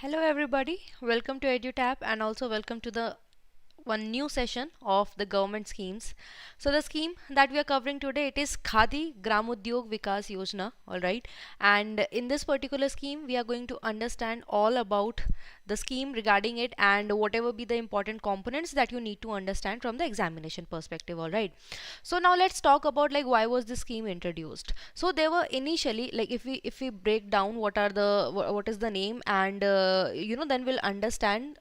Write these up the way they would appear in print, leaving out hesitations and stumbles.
Hello everybody, welcome to EduTap and also welcome to the one new session of the government schemes. So the scheme that we are covering today, it is Khadi Gramodyog Vikas Yojana, all right. And in this particular scheme we are going to understand all about the scheme regarding it and whatever be the important components that you need to understand from the examination perspective, all right. So now let's talk about like why was this scheme introduced. So there were initially, like if we break down what are the what is the name, and then we'll understand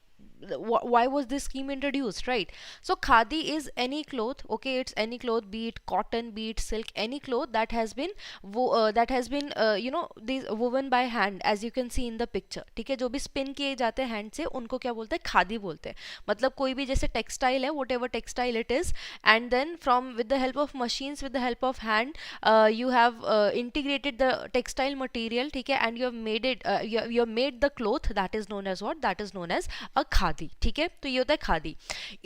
why was this scheme introduced, right? So khadi is any cloth, okay, it's any cloth, be it cotton, be it silk, any cloth that has been these woven by hand, as you can see in the picture, ठीक है, जो भी spin किए जाते हैं hand से उनको क्या बोलते हैं, खादी बोलते हैं. मतलब कोई भी जैसे textile है, whatever textile it is, and then from with the help of machines, with the help of hand, you have integrated the textile material, ठीक है, and you have made it, you have made the cloth that is known as what, that is known as a khadi. ठीक है, तो ये होता है खादी.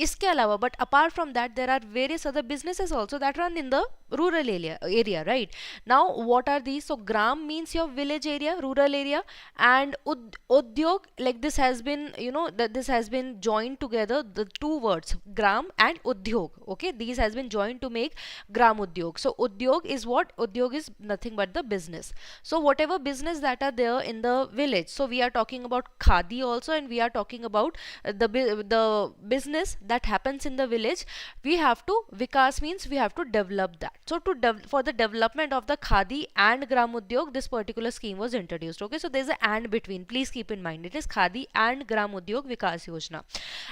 इसके अलावा but apart from that there are various other businesses also that run in the rural area, right? Now what are these? So gram means your village area, rural area, and udyog, like this has been, that this has been joined together, the two words gram and udyog, okay, these has been joined to make gramodyog. So udyog is what? Udyog is nothing but the business. So whatever business that are there in the village, so we are talking about khadi also, and we are talking about the business that happens in the village. We have to, vikas means we have to develop that. So for the development of the khadi and gramodyog, this particular scheme was introduced, okay. So there's an and between, please keep in mind, it is khadi and gramodyog vikas yojana.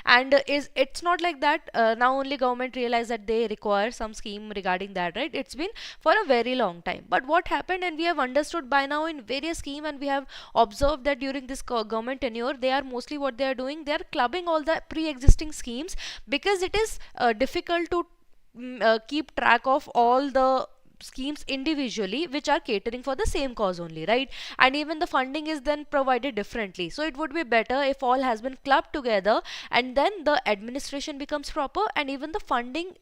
And it's not like that now only government realized that they require some scheme regarding that, right? It's been for a very long time. But what happened, and we have understood by now in various scheme, and we have observed that during this government tenure, they are mostly what they are doing, they are clubbing all the pre-existing schemes, because it is difficult to keep track of all the schemes individually which are catering for the same cause only, right? And even the funding is then provided differently. So it would be better if all has been clubbed together, and then the administration becomes proper, and even the funding,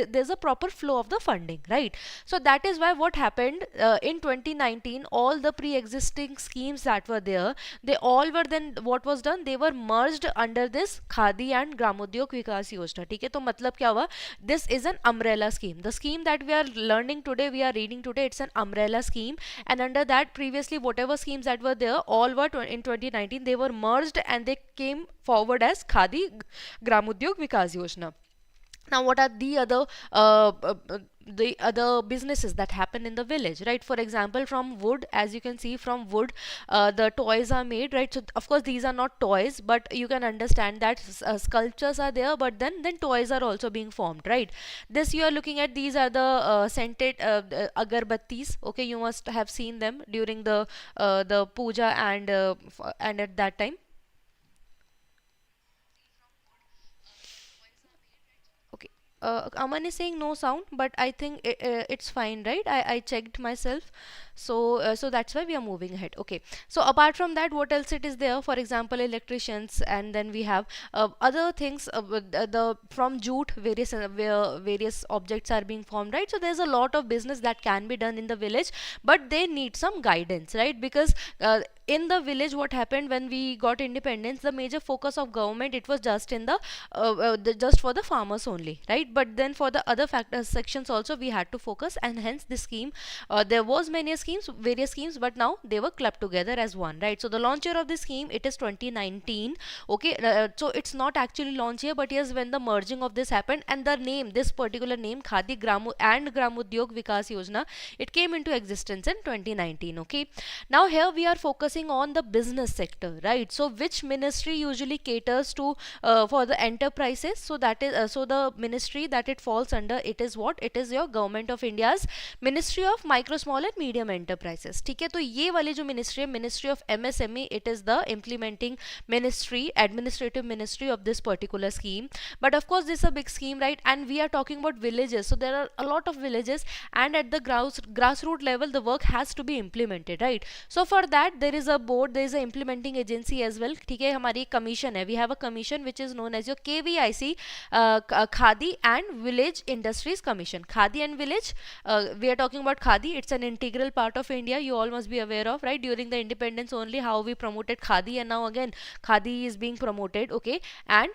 there's a proper flow of the funding, right? So that is why what happened in 2019, all the pre-existing schemes that were there, they all were then, what was done, they were merged under this khadi and gramodyog vikas yojana. ठीक है, तो मतलब क्या हुआ, this is an umbrella scheme. The scheme that we are learning today, we are reading today, it's an umbrella scheme, and under that previously whatever schemes that were there, all were in 2019, they were merged and they came forward as khadi gramodyog vikas yojana. Now what are the other businesses that happen in the village, right? For example, from wood, as you can see, from wood the toys are made, right? So of course these are not toys, but you can understand that sculptures are there, but then toys are also being formed, right? This you are looking at, these are the scented agarbattis, okay, you must have seen them during the puja and at that time. Okay. Aman is saying no sound, but I think it's fine, right? I checked myself. So that's why we are moving ahead. Okay. So apart from that, what else it is there? For example, electricians, and then we have other things. The from jute, where various objects are being formed, right? So there's a lot of business that can be done in the village, but they need some guidance, right? Because in the village, what happened when we got independence, the major focus of government, it was just in just for the farmers only, right? But then for the other factors sections also we had to focus, and hence this scheme, there was many schemes, various schemes, but now they were clubbed together as one, right? So the launch year of this scheme, it is 2019, okay. So it's not actually launch year, but yes, when the merging of this happened, and the name, this particular name, khadi and gramodyog vikas yojana, it came into existence in 2019, okay. Now here we are focusing on the business sector, right? So which ministry usually caters to for the enterprises? So that is so the ministry that it falls under, it is what, it is your government of India's Ministry of Micro, Small and Medium Enterprises. ठीक है, तो ये वाली जो ministry है, Ministry of MSME, it is the implementing ministry, administrative ministry of this particular scheme. But of course this is a big scheme, right? And we are talking about villages, so there are a lot of villages, and at the grassroots level the work has to be implemented, right? So for that there is a board, there is a implementing agency as well, ठीक है, हमारी commission है, we have a commission which is known as your KVIC, Khadi and Village Industries Commission. Khadi and village, we are talking about Khadi. It's an integral part of India, you all must be aware of, right? During the independence only how we promoted Khadi, and now again Khadi is being promoted. Okay, and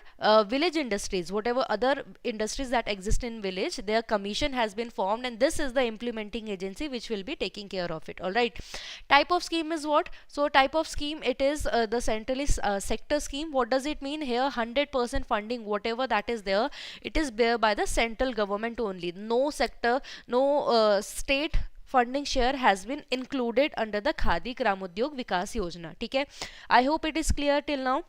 village industries, whatever other industries that exist in village, their commission has been formed, and this is the implementing agency which will be taking care of it. All right, type of scheme is what? So type of scheme, it is the centralist sector scheme. What does it mean here? 100% funding, whatever that is there, it is bear by the central government only. No sector, no state funding share has been included under the Khadi Gramodyog Vikas Yojana. Okay, I hope it is clear till now.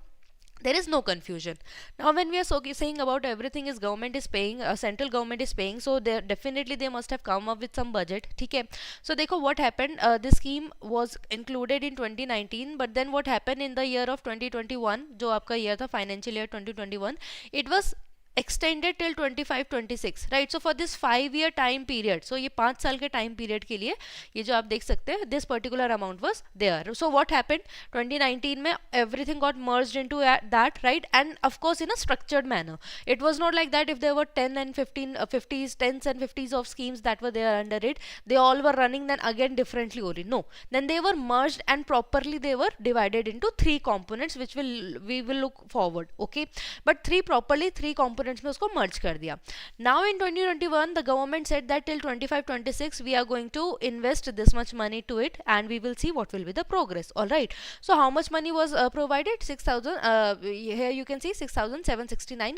There is no confusion. Now when we are saying about everything is government is paying, central government is paying, so they definitely they must have come up with some budget. Okay, so देखो what happened, this scheme was included in 2019, but then what happened in the year of 2021, जो आपका year था financial year 2021, it was extended till 25-26, right? So for this 5-year time period, so ये 5 साल के time period के लिए ये जो आप देख सकते हैं, this particular amount was there. So what happened 2019 में, everything got merged into that, right? And of course in a structured manner. It was not like that if there were 10 and 15 50s, 10s and 50s of schemes that were there under it, they all were running then again differently only. No, then they were merged and properly they were divided into 3 components, which we will look forward. Okay, but 3 components में उसको merge कर दिया. Now in 2021 the government said that till 25-26 we are going to invest this much money to it, and we will see what will be the progress. All right, so how much money was provided? 6,000, here you can see 6,769,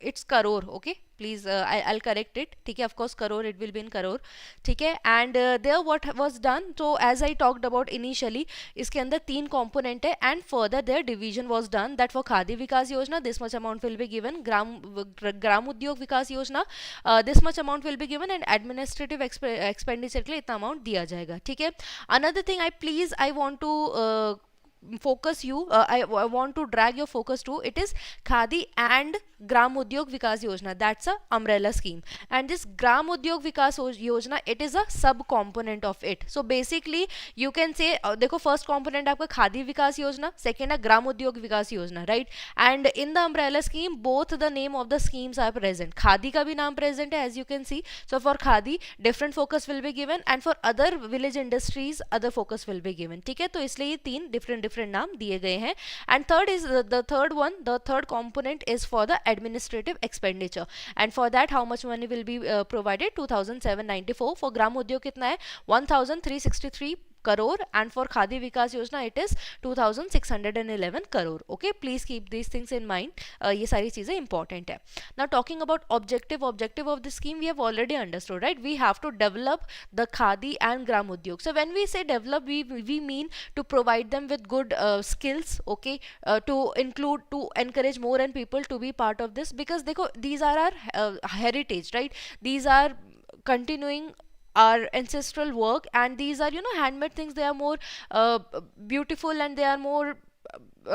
it's crore. Okay, please I'll correct it. ठीक है, of course crore, it will be in crore. ठीक है, and there what was done, so as I talked about initially, इसके अंदर 3 component है, and further their division was done that for Khadi Vikas Yojana this much amount will be given, Gramodyog Vikas Yojana this much amount will be given, and administrative expenditure के लिए इतना amount दिया जाएगा. ठीक है, another thing I want to focus you, I want to drag your focus to, it is Khadi and Gramodyog Vikas Yojana. That's a umbrella scheme, and this Gramodyog Vikas Yojana, it is a sub component of it. So basically you can say देखो first component आपका Khadi Vikas Yojana, second है Gramodyog Vikas Yojana, right? And in the umbrella scheme both the name of the schemes are present. Khadi का भी नाम present है, as you can see. So for Khadi different focus will be given, and for other village industries other focus will be given. ठीक है, तो इसलिए ये 3 different नाम दिए गए हैं. And third is the third component is for the administrative expenditure, and for that how much money will be provided? 2,794. For Gramodyog कितना है? 1,363 crore, and for Khadi Vikas Yojana it is 2,611 crore. Okay, please keep these things in mind. ये सारी चीजें important है. Now talking about objective of the scheme, we have already understood, right? We have to develop the Khadi and Gramodyog. So when we say develop, we mean to provide them with good skills. Okay, to encourage more and people to be part of this, because देखो these are our heritage, right? These are continuing our ancestral work, and these are, you know, handmade things. They are more beautiful, and they are more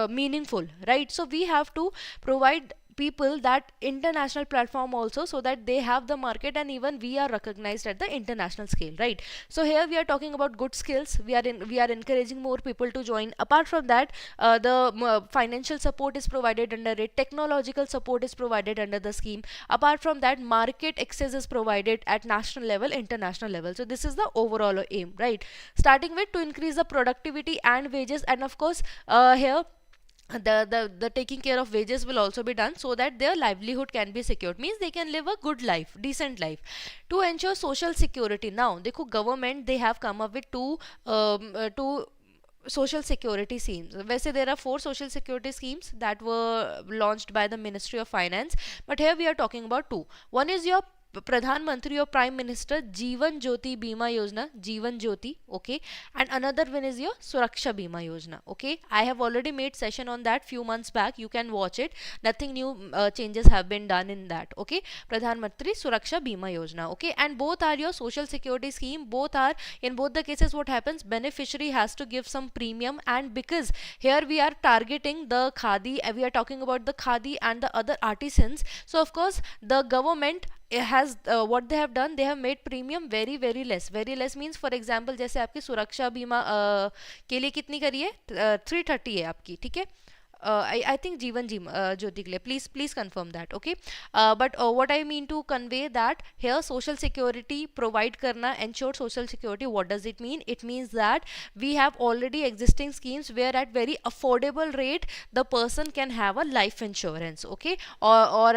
meaningful, right? So we have to provide people that international platform also, so that they have the market, and even we are recognized at the international scale, right? So here we are talking about good skills. We are encouraging more people to join. Apart from that, the financial support is provided under it, technological support is provided under the scheme. Apart from that, market access is provided at national level, international level. So this is the overall aim, right? Starting with to increase the productivity and wages, and of course here the taking care of wages will also be done, so that their livelihood can be secured, means they can live a good life, decent life. To ensure social security, now देखो government they have come up with two social security schemes. वैसे there are 4 social security schemes that were launched by the Ministry of Finance, but here we are talking about 2. One is your प्रधानमंत्री or prime minister Jeevan Jyoti बीमा योजना, Jeevan Jyoti, okay, and another one is your सुरक्षा बीमा योजना. Okay, I have already made session on that few months back, you can watch it. Nothing new changes have been done in that. Okay, प्रधानमंत्री सुरक्षा बीमा योजना. Okay, and both are your social security scheme. Both are, in both the cases what happens, beneficiary has to give some premium, and because here we are targeting the Khadi, we are talking about the Khadi and the other artisans, so of course the government has what they have done, they have made premium very less. Means for example जैसे आपकी सुरक्षा बीमा के लिए कितनी करी है, 330 है आपकी, ठीक है, I think Jeevan ji, Jyoti ke liye. Please confirm that, okay? But what I mean to convey that here social security provide karna, ensure social security, what does it mean? It means that we have already existing schemes where at very affordable rate the person can have a life insurance, okay? For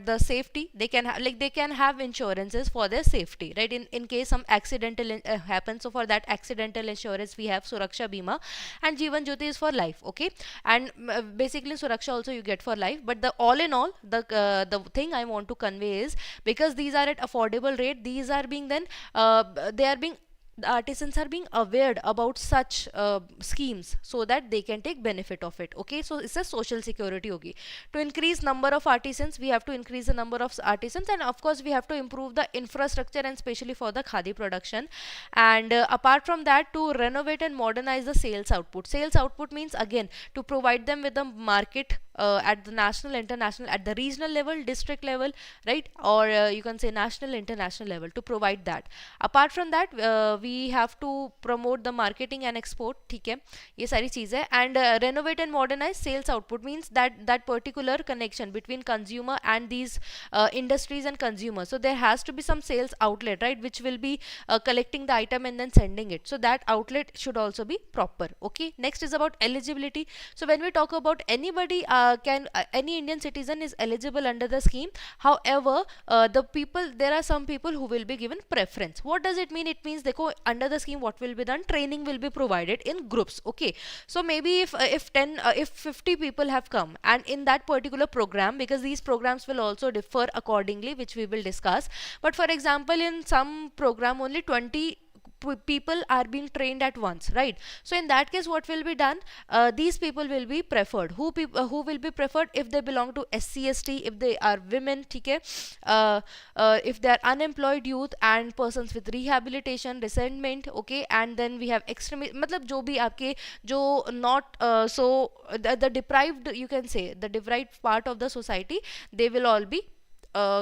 the safety they can like they can have insurances for their safety, right? In case some accidental happens, so for that accidental insurance we have Suraksha Bima, and Jeevan Jyoti is for life, okay? And basically Suraksha also you get for life, but the all in all the thing I want to convey is, because these are at affordable rate, these are being then they are being, the artisans are being aware about such schemes so that they can take benefit of it, okay? So it's a social security hogi. To increase number of artisans, we have to increase the number of artisans, and of course we have to improve the infrastructure, and especially for the khadi production. And apart from that, to renovate and modernize the sales output. Sales output means again to provide them with the market at the national, international, at the regional level, district level, right? Or you can say national, international level, to provide that. Apart from that, we have to promote the marketing and export, ठीक है? ये सारी चीज़ है. And renovate and modernize sales output means that particular connection between consumer and these industries and consumers. So there has to be some sales outlet, right, which will be collecting the item and then sending it. So that outlet should also be proper, okay? Next is about eligibility. So when we talk about anybody any Indian citizen is eligible under the scheme. However, there are some people who will be given preference. What does it mean? It means देखो under the scheme what will be done, training will be provided in groups, okay? So maybe if 50 people have come, and in that particular program, because these programs will also differ accordingly, which we will discuss, but for example in some program only 20 people are being trained at once, right? So in that case what will be done, these people will be preferred. Who will be preferred? If they belong to SC/ST, if they are women, ठीक है, if they are unemployed youth and persons with rehabilitation, resentment, okay? And then we have extremist, मतलब जो भी आपके जो not the deprived, you can say the deprived part of the society, they will all be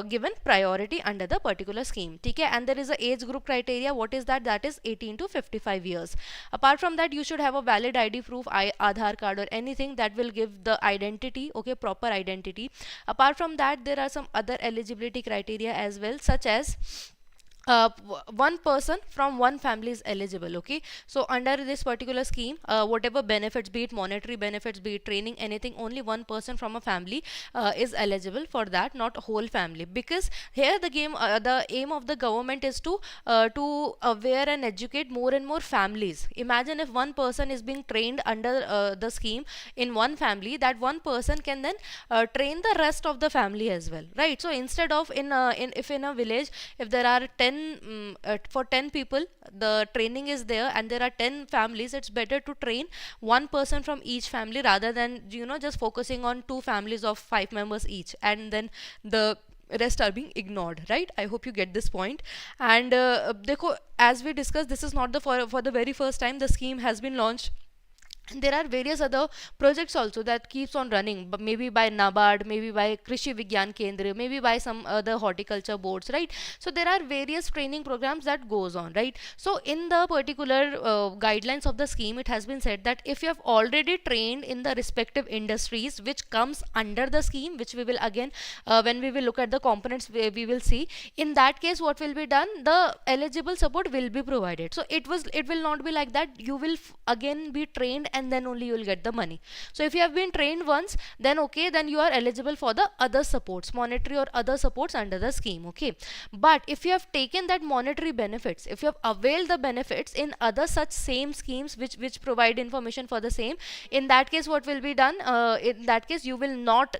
given priority under the particular scheme, ठीक है? And there is a age group criteria. What is that? That is 18 to 55 years. Apart from that, you should have a valid ID proof, Aadhaar card or anything that will give the identity, okay, proper identity. Apart from that, there are some other eligibility criteria as well, such as one person from one family is eligible, okay? So under this particular scheme, whatever benefits, be it monetary benefits, be it training, anything, only one person from a family is eligible for that, not whole family, because here the aim of the government is to aware and educate more and more families. Imagine if one person is being trained under the scheme in one family, that one person can then train the rest of the family as well, right? So instead of in a village, if there are 10 for 10 people the training is there and there are 10 families, it's better to train one person from each family rather than, you know, just focusing on 2 families of 5 members each, and then the rest are being ignored, right? I hope you get this point. And देखो, as we discussed, this is not the for the very first time the scheme has been launched. There are various other projects also that keeps on running, but maybe by NABARD, maybe by Krishi Vigyan Kendra, maybe by some other horticulture boards, right? So there are various training programs that goes on, right? So in the particular guidelines of the scheme, it has been said that if you have already trained in the respective industries which comes under the scheme, which we will again when we will look at the components, we will see, in that case what will be done, the eligible support will be provided. So it will not be like that you will again be trained and then only you will get the money. So if you have been trained once, then okay, then you are eligible for the other supports, monetary or other supports under the scheme, okay? But if you have taken that monetary benefits, if you have availed the benefits in other such same schemes which provide information for the same, in that case what will be done, in that case you will not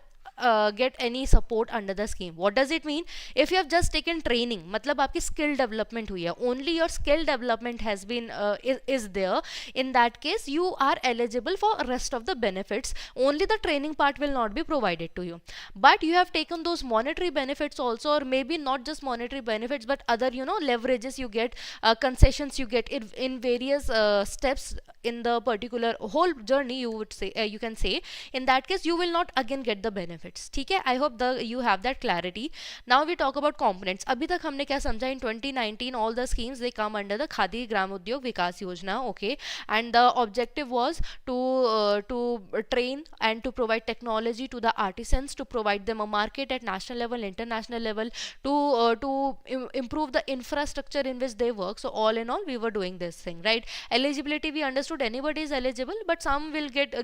get any support under the scheme. What does it mean? If you have just taken training, मतलब आपकी skill development हुई है, only your skill development has been is there, in that case you are eligible for rest of the benefits, only the training part will not be provided to you. But you have taken those monetary benefits also, or maybe not just monetary benefits but other, you know, leverages you get, concessions you get in various steps in the particular whole journey, you would say, you can say, in that case you will not again get the benefits. benefits. ठीक है, I hope you have that clarity. Now we talk about components. अभी तक हमने क्या समझा, in 2019 all the schemes they come under the Khadi Gramodyog Vikas Yojana, okay, and the objective was to train and to provide technology to the artisans, to provide them a market at national level, international level, to improve the infrastructure in which they work. So all in all we were doing this thing, right? Eligibility, we understood anybody is eligible, but some will get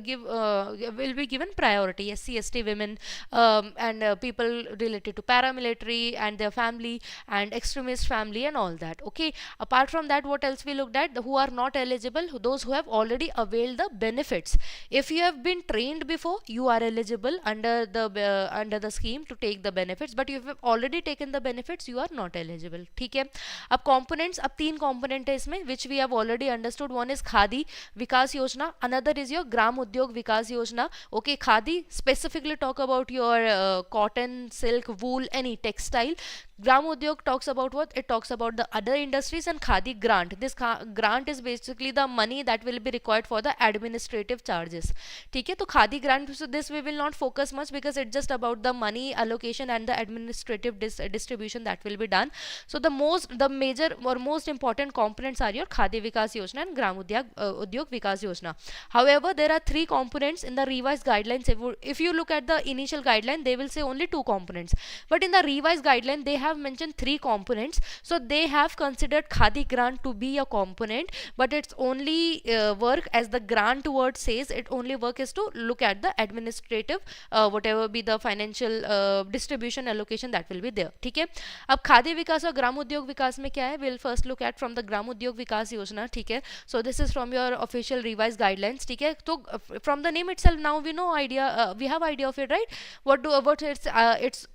will be given priority, SC ST women, and people related to paramilitary and their family and extremist family and all that, okay. Apart from that, what else we looked at? Who are not eligible, those who have already availed the benefits. If you have been trained before, you are eligible under the scheme to take the benefits, but if you have already taken the benefits, you are not eligible, ठीक है. अब components, अब तीन component है इसमें, which we have already understood. One is Khadi Vikas Yojana, another is your Gramodyog Vikas Yojana, okay. Khadi specifically talk about your cotton, silk, wool, any textile. Gramodyog talks about what? It talks about the other industries. And Khadi grant, this grant is basically the money that will be required for the administrative charges, ठीक है. तो Khadi grant, so this we will not focus much because it's just about the money allocation and the administrative distribution that will be done. So the major or most important components are your Khadi Vikas Yojana and Gramodyog Vikas Yojana. However, there are three components in the revised guidelines. If you look at the initial guideline, they will say only two components, but in the revised guideline they have mentioned three components. So they have considered Khadi grant to be a component, but it's only work, as the grant word says, it only work is to look at the administrative whatever be the financial distribution allocation that will be there, ठीक है. अब खादी विकास और ग्रामोद्योग विकास में क्या है, we'll first look at from the ग्रामोद्योग विकास योजना, ठीक है. So this is from your official revised guidelines, ठीक है. तो from the name itself now we know idea, we have idea of it, right? What its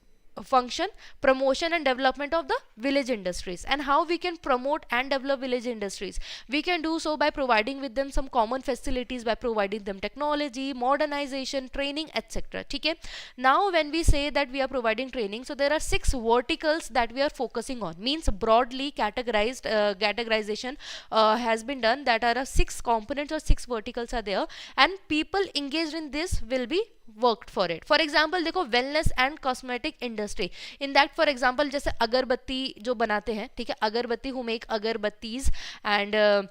function, promotion and development of the village industries, and how we can promote and develop village industries. We can do so by providing with them some common facilities, by providing them technology, modernization, training, etc, ठीक है. Now when we say that we are providing training, so there are 6 verticals that we are focusing on, means broadly categorization has been done, that are 6 components or 6 verticals are there, and people engaged in this will be worked for it. For example देखो, wellness and cosmetic industry, in that for example जैसे अगरबत्ती जो बनाते हैं, ठीक है, अगरबत्ती, who make अगरबत्तीज, and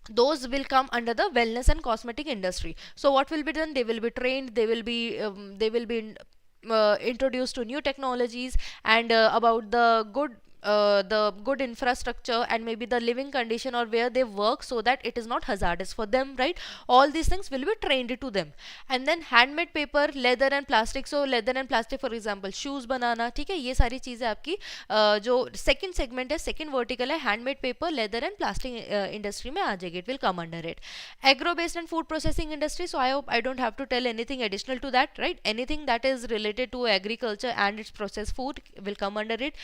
those will come under the wellness and cosmetic industry. So what will be done? They will be trained, they will be introduced to new technologies and about the good infrastructure and maybe the living condition or where they work, so that it is not hazardous for them, right? All these things will be trained to them. And then handmade paper, leather and plastic. So leather and plastic, for example shoes बनाना, ठीक है, ये सारी चीजें आपकी जो second segment है, second vertical है, handmade paper, leather and plastic industry में आ जाएगी, it will come under it. Agro based and food processing industry, so I hope I don't have to tell anything additional to that, right? Anything that is related to agriculture and its processed food will come under it.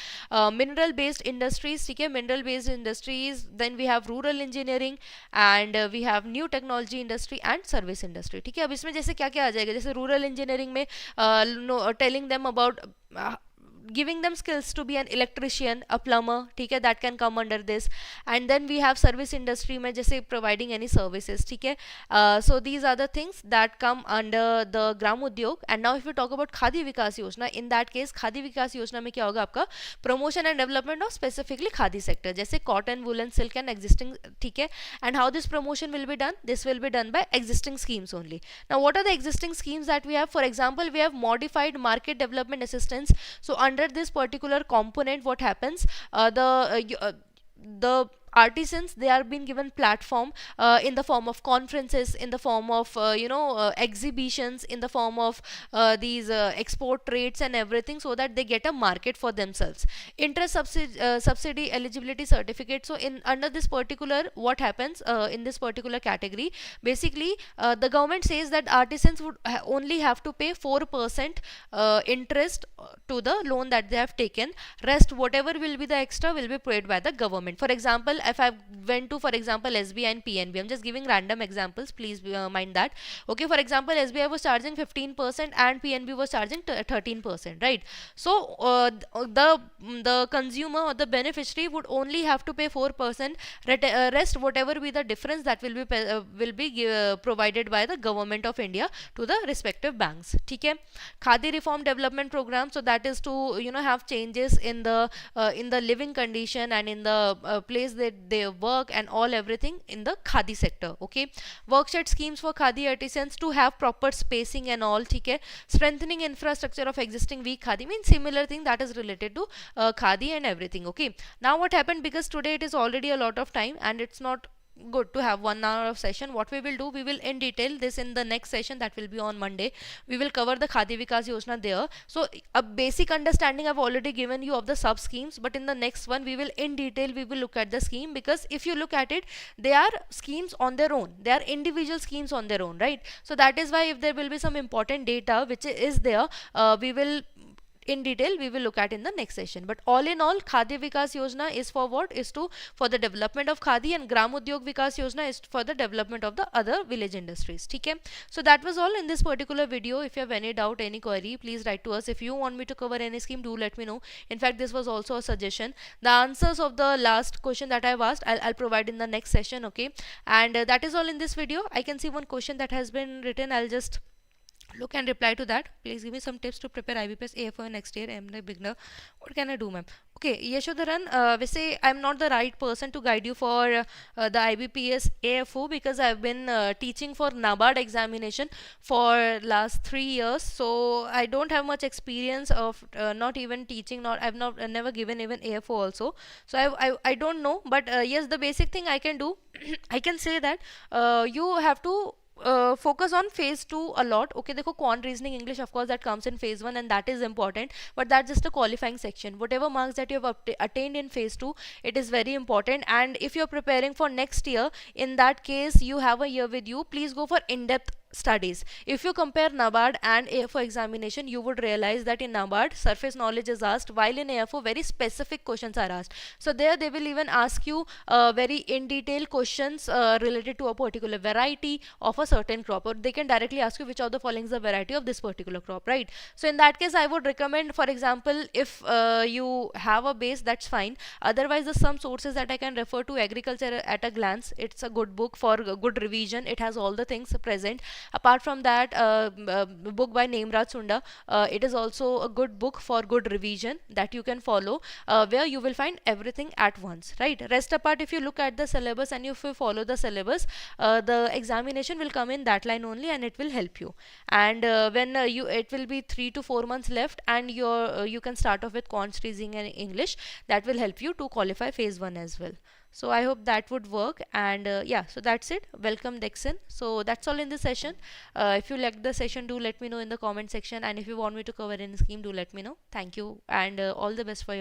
Mineral based industries, ठीक है, mineral based industries. Then we have rural engineering and we have new technology industry and service industry, ठीक है. अब इसमें जैसे क्या क्या आ जाएगा, जैसे rural engineering में telling them about giving them skills to be an electrician, a plumber, ठीक है, that can come under this. And then we have service industry में जैसे providing any services, ठीक है. So these are the things that come under the Gramodyog. And now if we talk about Khadi Vikas Yojana, in that case Khadi Vikas Yojana में क्या होगा आपका, promotion and development of specifically Khadi sector, जैसे cotton, woolen, silk and existing, ठीक है. And how this promotion will be done? This will be done by existing schemes only. Now what are the existing schemes that we have? For example, we have modified market development assistance. So under this particular component, what happens, the artisans, they are being given platform in the form of conferences, in the form of exhibitions, in the form of these export trades and everything, so that they get a market for themselves. Interest subsidy eligibility certificate. So in under this particular, what happens in this particular category, basically the government says that artisans would only have to pay 4% interest to the loan that they have taken. Rest whatever will be the extra will be paid by the government. For example, if I went to, for example, SBI and PNB, I'm just giving random examples, please mind that. Okay, for example, SBI was charging 15% and PNB was charging 13%, right? So the consumer or the beneficiary would only have to pay 4%. Rest whatever be the difference, that will be provided by the government of India to the respective banks. Okay. Khadi reform development program, so that is to have changes in the living condition and in the place that they work and all everything in the khadi sector. Okay. Workshed schemes for khadi artisans to have proper spacing and all. Okay. Strengthening infrastructure of existing weak khadi, means similar thing that is related to khadi and everything. Okay. Now what happened, because today it is already a lot of time and it's not good to have 1 hour of session, what we will do, we will in detail this in the next session, that will be on Monday. We will cover the Khadi Vikas Yojana there. So a basic understanding I've already given you of the sub schemes, but in the next one we will in detail, we will look at the scheme, because if you look at it, they are schemes on their own, they are individual schemes on their own, right? So that is why if there will be some important data which is there, we will in detail we will look at in the next session. But all in all, Khadi Vikas Yojana is for what? Is to for the development of Khadi, and Gramodyog Vikas Yojana is for the development of the other village industries. Okay. So that was all in this particular video. If you have any doubt, any query, please write to us. If you want me to cover any scheme, do let me know. In fact, this was also a suggestion. The answers of the last question that I've asked, I'll provide in the next session. Okay. And that is all in this video. I can see one question that has been written. I'll just look and reply to that. Please give me some tips to prepare IBPS AFO next year. I'm a beginner. What can I do, ma'am? Okay, Yashodharan, I'm not the right person to guide you for the IBPS AFO, because I've been teaching for NABARD examination for last 3 years. So I don't have much experience of not even teaching. I've never given even AFO also. So I don't know. But yes, the basic thing I can do, I can say that you have to focus on phase 2 a lot. Okay, देखो quant reasoning English, of course, that comes in phase 1 and that is important, but that's just a qualifying section. Whatever marks that you have attained in phase 2, it is very important. And if you're preparing for next year, in that case you have a year with you, please go for in-depth studies. If you compare NABARD and AFO examination, you would realize that in NABARD surface knowledge is asked, while in AFO very specific questions are asked. So there they will even ask you very in detail questions related to a particular variety of a certain crop, or they can directly ask you which of the following is the variety of this particular crop, right? So in that case I would recommend, for example, if you have a base, that's fine. Otherwise, there's some sources that I can refer to. Agriculture at a Glance, it's a good book for good revision. It has all the things present. Apart from that, book by Nemraj Sunda, it is also a good book for good revision that you can follow, where you will find everything at once, right? Rest apart, if you look at the syllabus and if you follow the syllabus, the examination will come in that line only, and it will help you. And when it will be 3 to 4 months left, and you can start off with quant reasoning and English. That will help you to qualify phase 1 as well. So I hope that would work. And yeah, so that's it. Welcome, Dixon. So that's all in this session. If you liked the session, do let me know in the comment section, and if you want me to cover any scheme, do let me know. Thank you, and all the best for your